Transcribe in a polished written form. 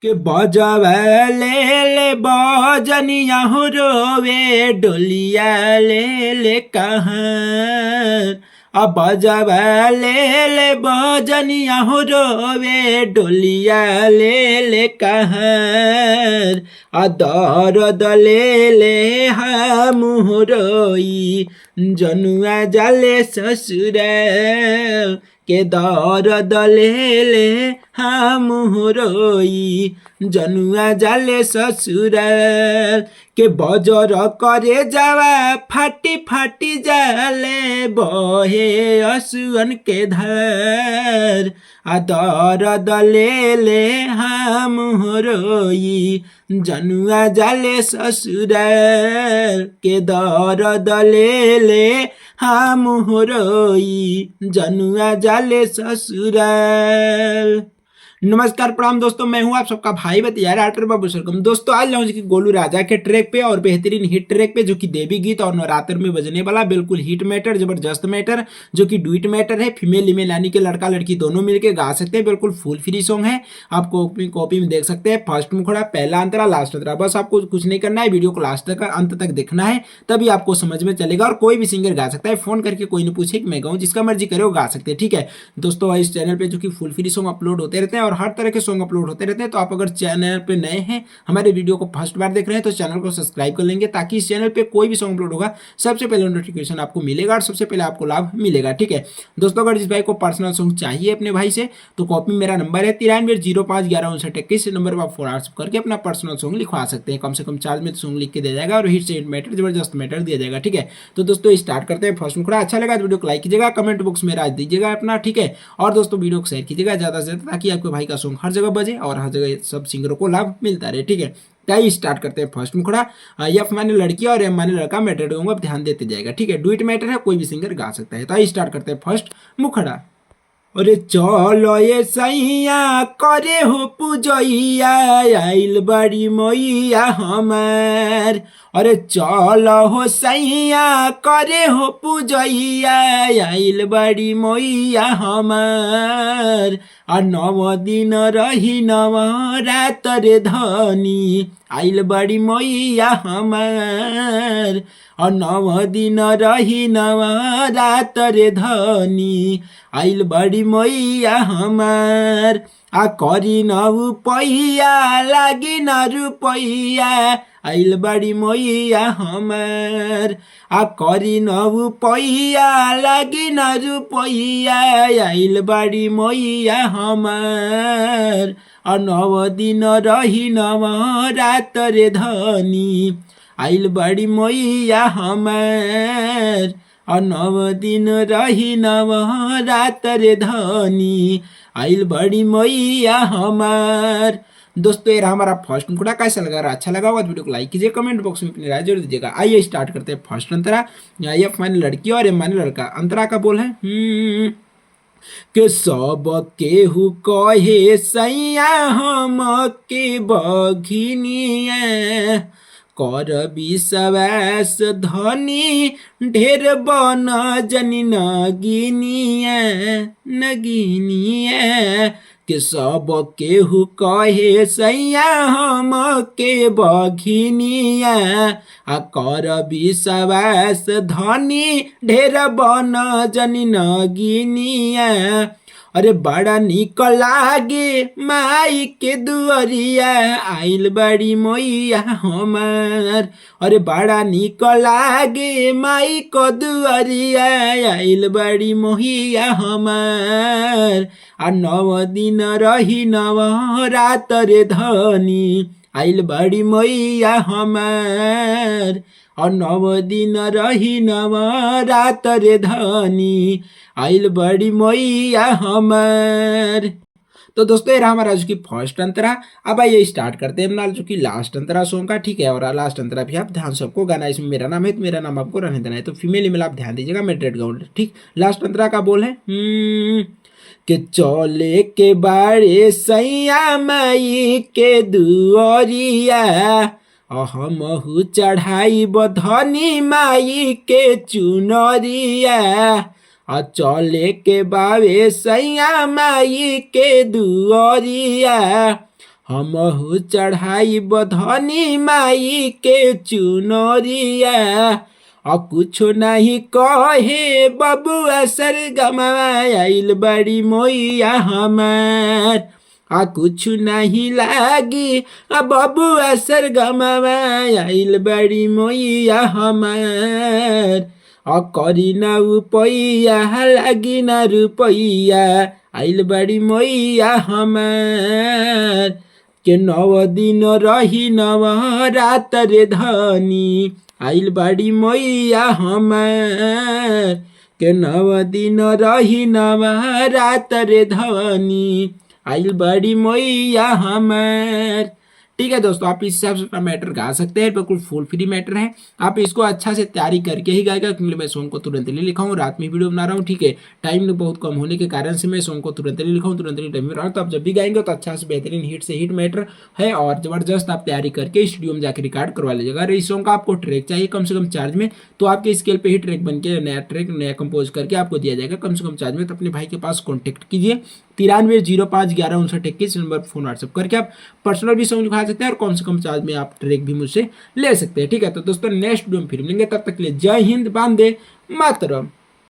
के बजवा ले बजनिया हो रोवे डोलिया ले कहाँ। अब बजवा ले बजनिया हो रोवे डोलिया ले कहाँ। दर्द ले हम रोई जनुआ जाले ससुर के दर्द ले हम रोई जनुआ जाले ससुर के बजर करे जावा फाटी फाटी जाले बहे असुअन के धार। दर्द ले हम रोई जनुआ जाले ससुर के दर्द ले हम रोई जनुआ जाले ससुर। नमस्कार प्रणाम दोस्तों, मैं हूं आप सबका भाई बतियार आर्टर बाबू सरगम। दोस्तों आज लाऊं गोलू राजा के ट्रैक पे और बेहतरीन हिट ट्रैक पे जो कि देवी गीत और नवरात्र में बजने वाला बिल्कुल हिट मैटर जबरदस्त मैटर जो कि डुइट मैटर है। फीमेल ईमेल यानी कि लड़का लड़की दोनों मिलकर गा सकते हैं। बिल्कुल फुल फ्री सॉन्ग है, आप कॉपी में देख सकते हैं। फर्स्ट मुखड़ा, पहला अंतरा, लास्ट अंतरा। बस आपको कुछ नहीं करना है, वीडियो को लास्ट तक अंत तक देखना है, तभी आपको समझ में चलेगा। और कोई भी सिंगर गा सकता है, फोन करके कोई नहीं पूछे कि मैं गाऊं, जिसका मर्जी करे वो गा सकते हैं। ठीक है दोस्तों, इस चैनल पे जो कि फुल फ्री सॉन्ग अपलोड होते रहते हैं और हर तरह के सॉन्ग अपलोड होते रहते हैं। तो आप अगर चैनल पे नए हैं, हमारे वीडियो को फर्स्ट बार देख रहे हैं, तो चैनल को सब्सक्राइब कर लेंगे ताकि इस चैनल पे कोई भी सॉन्ग अपलोड होगा सबसे पहले नोटिफिकेशन आपको मिलेगा और सबसे पहले आपको लाभ मिलेगा। ठीक है दोस्तों, अगर जिस भाई को पर्सनल सॉन्ग चाहिए अपने भाई से तो कॉपी मेरा नंबर है 9305115961 नंबर पर आप व्हाट्सएप करके अपना पर्सनल सॉन्ग लिखवा सकते हैं। कम से कम चार्ज में सॉन्ग लिख के दिया जाएगा और हिट से हिट मैटर जबरदस्त मैटर दिया जाएगा। ठीक है तो दोस्तों स्टार्ट करते हैं। फर्स्ट मुखड़ा अच्छा लगा तो वीडियो को लाइक कीजिएगा, कमेंट बॉक्स में राज दीजिएगा अपना। ठीक है और दोस्तों वीडियो को शेयर कीजिएगा ज्यादा से ज्यादा ताकि आपके भाई का सॉन्ग हर जगह बजे और हर जगह सब सिंगरों को लाभ मिलता रहे। ठीक है क्या स्टार्ट करते हैं। फर्स्ट मुखड़ा, एफ माने लड़की और एम माने लड़का, मैटर दूंगा अब ध्यान देते जाएगा। ठीक है डुइट मैटर है, कोई भी सिंगर गा सकता है। तो स्टार्ट करते हैं फर्स्ट मुखड़ा। अरे चलो ये सैया करे हो पूजैया आइल बड़ी मैया हमार। अरे चलो हो सैया करे हो पूजैया आइल बड़ी मैया हमार। आ 9 दिन रही नवरात रे धनी आइल बड़ी मैया हमार। और 9 दिन रही नवरात रे धनी आइल बड़ी मैया हमार। आ करी न रुपैया लागी न रुपैया आइल बड़ी मैया हमार। आ करी न रुपैया लागी न रुपैया आइल बड़ी मैया हमार। और 9 दिन रही नवरात रे धनी आइल बड़ी मैया हमार। और 9 दिन रही नवरात रे धनी आइल बड़ी मैया हमार। दोस्तों ये रहा हमारा फर्स्ट मुखड़ा। कैसा लगा? अच्छा लगा होगा तो वीडियो को लाइक कीजिए, कमेंट बॉक्स में अपनी राय जरूर दीजिएगा। आइए स्टार्ट करते हैं फर्स्ट अंतरा। एफ माने लड़की और एम माने लड़का। अंतरा का बोल है के सब केहू कहे सैया हम के बघिनिया कर विश्वास धनी ढेर बन जनी नगिनिया नगिनिया। के सब केहू कहे सैया हम के बघिनिया आ कर विश्वास धनी ढेर बन जनी नगिनिया। अरे बड़ा निक लागे माई के दुअरिया आइल बड़ी मैया हमार। अरे बड़ा निक लागे माई को दुअरिया आइल बड़ी मैया हमार। आ 9 दिन रही नवरात रे धनी आइल बड़ी मैया हमार। और 9 दिन रही नवरात रे धनी आइल बड़ी मैया हमार। तो दोस्तों ये रहा हमारा जो कि फर्स्ट अंतरा। अब आइए स्टार्ट करते हैं अपना जो कि लास्ट अंतरा सॉन्ग का। ठीक है और लास्ट अंतरा भी आप ध्यान सबको गाना है। इसमें मेरा नाम है तो मेरा नाम आपको रहने देना है। तो फीमेल ईमेल आप ध्यान दीजिएगा, मैं डेट गाउंड। ठीक लास्ट अंतरा का बोल है के चले के बारे सैया माई के दुअरिया हमहु चढ़ाई बधनी माई के चुनरिया। आ चले के बावे सैया माई के दुअरिया हमहु चढ़ाई बधनी माई के चुनरिया आ कुछो नहीं कहे बबुआ सरगमा आइल बड़ी मोइया हमार आ कुछ नहीं लागी आ बबुआ सरगमा आइल बड़ी मोइया हमार आ करी ना उपैया लागी ना रुपैया आइल बड़ी मोइया हमार के 9 दिन रही नवरात रे धनी आइल बड़ी मोइया हमार के 9 दिन रही नवरात रे धनी आइल बड़ी मोइया हमार। ठीक है दोस्तों, आप इस हिसाब से अपना मैटर गा सकते हैं, बिल्कुल फुल फ्री मैटर है। आप इसको अच्छा से तैयारी करके ही गाएगा, क्योंकि मैं सॉन्ग को तुरंत नहीं लिखा हूँ, रात में वीडियो बना रहा हूँ। ठीक है, टाइम बहुत कम होने के कारण से मैं सॉन्ग को तुरंत नहीं लिखा हूँ, तुरंत नहीं टाइम में रहा हूँ। तो आप जब भी गाएंगे तो अच्छा से बेहतरीन हिट से हिट मैटर है और जबरदस्त आप तैयारी करके स्टूडियो में जाकर रिकॉर्ड करवा लीजिएगा। अगर इस सॉन्ग का आपको ट्रैक चाहिए कम से कम चार्ज में, तो आपके स्केल पे ही ट्रैक बन के नया ट्रैक नया कंपोज करके आपको दिया जाएगा कम से कम चार्ज में। तो अपने भाई के पास कॉन्टेक्ट कीजिए 9305115921 नंबर फोन व्हाट्सएप करके आप पर्सनल भी सॉन्ग लिखा सकते हैं और कम से कम चार्ज में आप ट्रैक भी मुझसे ले सकते हैं। ठीक है, तो दोस्तों नेक्स्ट वीडियो में फिर मिलेंगे, तब तक के लिए जय हिंद, वंदे मातरम।